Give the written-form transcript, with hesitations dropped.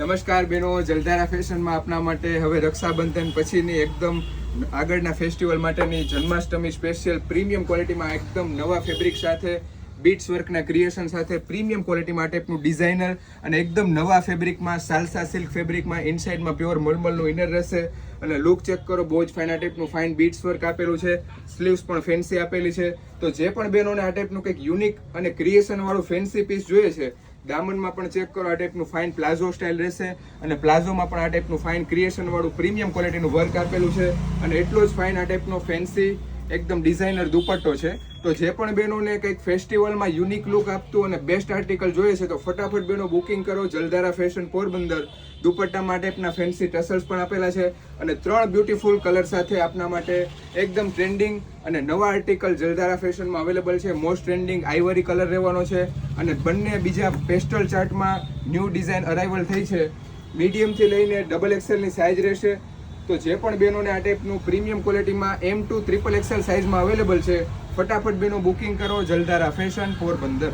નમસ્કાર બેનો, જલધારા ફેશનમાં આપના માટે હવે રક્ષાબંધન પછીની એકદમ આગળના ફેસ્ટિવલ માટેની જન્માષ્ટમી સ્પેશિયલ પ્રીમિયમ ક્વોલિટીમાં એકદમ નવા ફેબ્રિક સાથે બીટ્સ વર્કના ક્રિએશન સાથે પ્રીમિયમ ક્વોલિટી માટેનું ડિઝાઇનર અને એકદમ નવા ફેબ્રિકમાં સાલસા સિલ્ક ફેબ્રિકમાં ઇનસાઇડમાં પ્યોર મલમલનું ઇનર રહેશે અને લુક ચેક કરો, બહુ જ ફાઇન આ ટાઈપનું ફાઇન બીટ્સ વર્ક આપેલું છે, સ્લીવ્સ પણ ફેન્સી આપેલી છે. તો જે પણ બહેનોને આ ટાઈપનું કંઈક યુનિક અને ક્રિએશન વાળું ફેન્સી પીસ જોઈએ છે, દામનમાં પણ ચેક કરો, આ ટાઈપનું ફાઇન પ્લાઝો સ્ટાઇલ રહેશે અને પ્લાઝોમાં પણ આ ટાઈપનું ફાઇન ક્રિએશન વાળું પ્રીમિયમ ક્વોલિટીનું વર્ક આપેલું છે અને એટલો જ ફાઇન આ ટાઈપનો ફેન્સી એકદમ ડિઝાઇનર દુપટ્ટો છે. તો જે પણ બહેનોને કંઈક ફેસ્ટિવલમાં યુનિક લુક આપતું અને બેસ્ટ આર્ટિકલ જોઈએ છે તો ફટાફટ બહેનો બુકિંગ કરો. જલધારા ફેશન પોરબંદર. દુપટ્ટામાં આ ટાઈપના ફેન્સી ટસલ્સ પણ આપેલા છે અને 3 બ્યુટીફુલ કલર સાથે આપના માટે એકદમ ટ્રેન્ડિંગ અને નવા આર્ટિકલ જલધારા ફેશનમાં અવેલેબલ છે. મોસ્ટ ટ્રેન્ડિંગ આઇવરી કલર રહેવાનો છે અને બંને બીજા પેસ્ટલ ચાર્ટમાં ન્યૂ ડિઝાઇન અરાઇવલ થઈ છે. મીડિયમથી લઈને XXL ની સાઇઝ રહેશે. તો જે પણ બહેનોને આ ટાઈપનું પ્રીમિયમ ક્વોલિટીમાં M2 XXL સાઇઝમાં અવેલેબલ છે, ફટાફટ બહેનો બુકિંગ કરો. જલધારા ફેશન પોરબંદર.